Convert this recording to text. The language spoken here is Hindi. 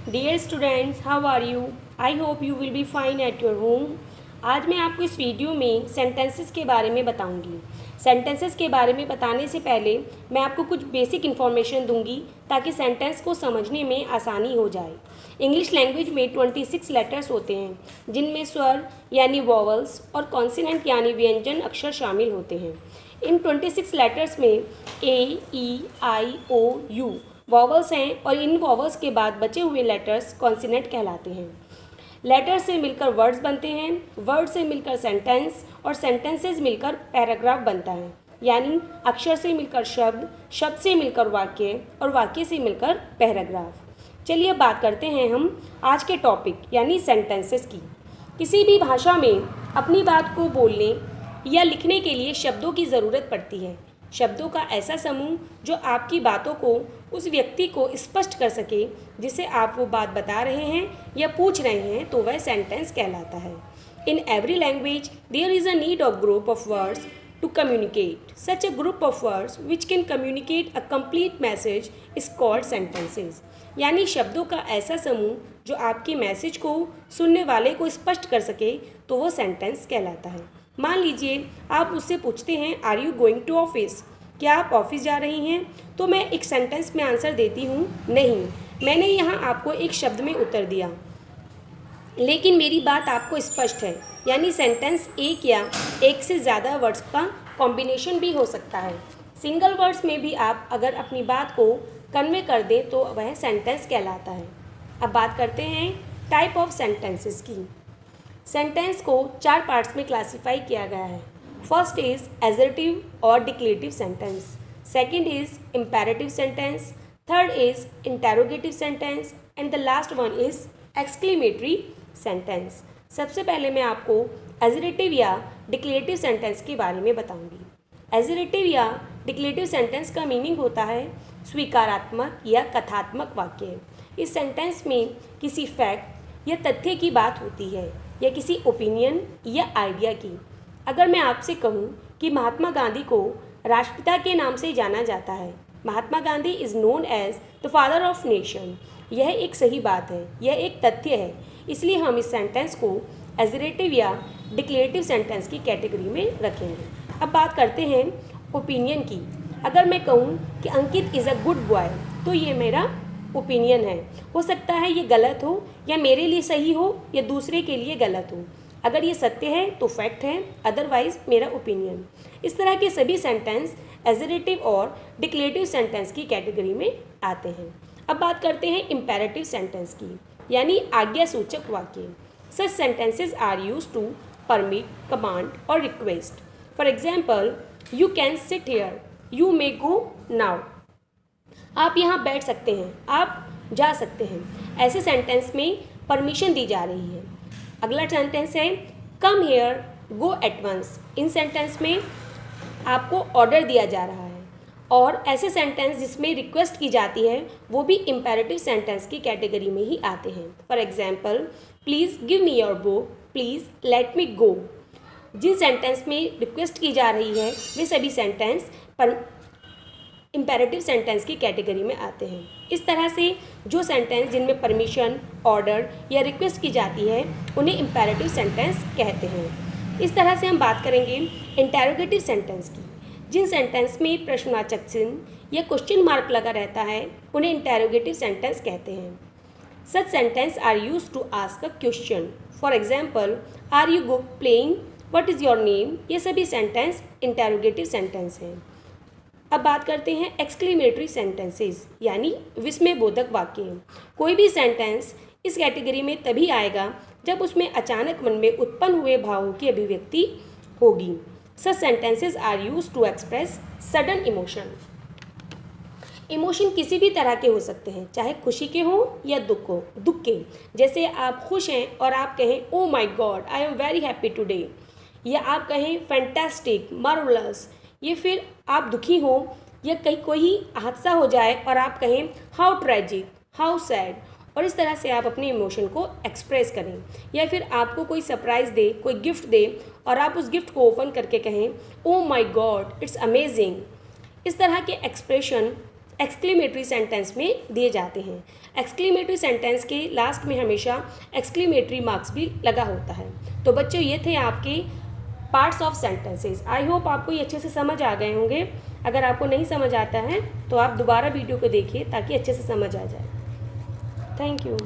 Dear students, how are you? I hope you will be fine at your home. आज मैं आपको इस वीडियो में सेंटेंसेस के बारे में बताऊंगी। सेंटेंसेस के बारे में बताने से पहले मैं आपको कुछ बेसिक इन्फॉर्मेशन दूंगी ताकि सेंटेंस को समझने में आसानी हो जाए। इंग्लिश लैंग्वेज में 26 लेटर्स होते हैं, जिनमें स्वर यानी वॉवल्स और कॉन्सिनेंट यानी व्यंजन अक्षर शामिल होते हैं। इन 26 लेटर्स में ए, ई, आई, ओ, यू वॉवल्स हैं और इन वॉवल्स के बाद बचे हुए लेटर्स कॉन्सिनेंट कहलाते हैं। लेटर से मिलकर वर्ड्स बनते हैं, वर्ड से मिलकर सेंटेंस और सेंटेंसेस मिलकर पैराग्राफ बनता है। यानी अक्षर से मिलकर शब्द, शब्द से मिलकर वाक्य और वाक्य से मिलकर पैराग्राफ। चलिए बात करते हैं हम आज के टॉपिक यानी सेंटेंसेस की। किसी भी भाषा में अपनी बात को बोलने या लिखने के लिए शब्दों की ज़रूरत पड़ती है। शब्दों का ऐसा समूह जो आपकी बातों को उस व्यक्ति को स्पष्ट कर सके जिसे आप वो बात बता रहे हैं या पूछ रहे हैं, तो वह सेंटेंस कहलाता है। In every language there is a need of group of words to communicate. Such a group of words which can communicate a complete message is called sentences. यानी शब्दों का ऐसा समूह जो आपके मैसेज को सुनने वाले को स्पष्ट कर सके, तो वो सेंटेंस कहलाता है। मान लीजिए आप उससे पूछते हैं, are you going to office? क्या आप ऑफिस जा रही हैं? तो मैं एक सेंटेंस में आंसर देती हूँ, नहीं। मैंने यहाँ आपको एक शब्द में उत्तर दिया, लेकिन मेरी बात आपको स्पष्ट है। यानी सेंटेंस एक या एक से ज़्यादा वर्ड्स का कॉम्बिनेशन भी हो सकता है। सिंगल वर्ड्स में भी आप अगर अपनी बात को कन्वे कर दें तो वह सेंटेंस कहलाता है। अब बात करते हैं टाइप ऑफ सेंटेंसेस की। सेंटेंस को 4 पार्ट्स में क्लासीफाई किया गया है। फर्स्ट इज एजर्टिव और डिक्लेटिव sentence, second is imperative sentence, third is interrogative sentence and the last one is exclamatory sentence. सबसे पहले मैं आपको एजरेटिव या डिक्लेटिव सेंटेंस के बारे में बताऊंगी। एजरेटिव या डिक्लेटिव सेंटेंस का मीनिंग होता है स्वीकारात्मक या कथात्मक वाक्य। इस सेंटेंस में किसी फैक्ट या तथ्य की बात होती है या किसी ओपिनियन या आइडिया की। अगर मैं आपसे कहूँ कि महात्मा गांधी को राष्ट्रपिता के नाम से जाना जाता है, Mahatma Gandhi is known as the father of nation, यह एक सही बात है, यह एक तथ्य है। इसलिए हम इस सेंटेंस को एजरेटिव या डिक्लेरेटिव सेंटेंस की कैटेगरी में रखेंगे। अब बात करते हैं ओपिनियन की। अगर मैं कहूँ कि अंकित इज़ अ गुड बॉय, तो ये मेरा ओपिनियन है। हो सकता है ये गलत हो या मेरे लिए सही हो या दूसरे के लिए गलत हो। अगर ये सत्य है तो फैक्ट है, अदरवाइज मेरा ओपिनियन। इस तरह के सभी सेंटेंस एजरेटिव और डिक्लेरेटिव सेंटेंस की कैटेगरी में आते हैं। अब बात करते हैं इम्पेरेटिव सेंटेंस की, यानी आज्ञा सूचक वाक्य। Such sentences are used to permit, command और request. For example, you can sit here, you may go now. आप यहाँ बैठ सकते हैं, आप जा सकते हैं। ऐसे सेंटेंस में परमिशन दी जा रही है। अगला सेंटेंस है come here, go at once. इन सेंटेंस में आपको ऑर्डर दिया जा रहा है। और ऐसे सेंटेंस जिसमें रिक्वेस्ट की जाती है वो भी इम्पेरेटिव सेंटेंस की कैटेगरी में ही आते हैं। For example, please give me your book, please let me go. जिन सेंटेंस में रिक्वेस्ट की जा रही है वे सभी सेंटेंस पर इम्पेरेटिव सेंटेंस की कैटेगरी में आते हैं। इस तरह से जो सेंटेंस जिनमें परमिशन, ऑर्डर या रिक्वेस्ट की जाती है उन्हें इम्पेरेटिव सेंटेंस कहते हैं। इस तरह से हम बात करेंगे इंटेरोगेटिव सेंटेंस की। जिन सेंटेंस में प्रश्नवाचक चिन्ह या क्वेश्चन मार्क लगा रहता है उन्हें इंटेरोगेटिव सेंटेंस कहते हैं। Such sentence are used to ask a question. For example, are you go playing, what is your name. ये सभी सेंटेंस इंटेरोगेटिव सेंटेंस हैं। अब बात करते हैं एक्सक्लेमेटरी सेंटेंसेस, यानी विस्मयबोधक वाक्य। कोई भी सेंटेंस इस कैटेगरी में तभी आएगा जब उसमें अचानक मन में उत्पन्न हुए भावों की अभिव्यक्ति होगी। Such sentences are used to express sudden emotion. Emotion किसी भी तरह के हो सकते हैं, चाहे खुशी के हों या दुख के। जैसे आप खुश हैं और आप कहें oh my God, I am very happy today, या आप कहें फैंटास्टिक, मार्वलस। ये फिर आप दुखी हो या कहीं कोई हादसा हो जाए और आप कहें हाउ ट्रेजिक, हाउ सैड। और इस तरह से आप अपने इमोशन को एक्सप्रेस करें। या फिर आपको कोई सरप्राइज़ दे, कोई गिफ्ट दे और आप उस गिफ्ट को ओपन करके कहें oh my God, it's amazing. इस तरह के एक्सप्रेशन एक्सक्लेमेटरी सेंटेंस में दिए जाते हैं। एक्सक्लेमेटरी सेंटेंस के लास्ट में हमेशा एक्सक्लेमेटरी मार्क्स भी लगा होता है। तो बच्चों ये थे आपके parts of sentences. I hope आपको ये अच्छे से समझ आ गए होंगे। अगर आपको नहीं समझ आता है तो आप दोबारा वीडियो को देखिए ताकि अच्छे से समझ आ जाए। Thank you.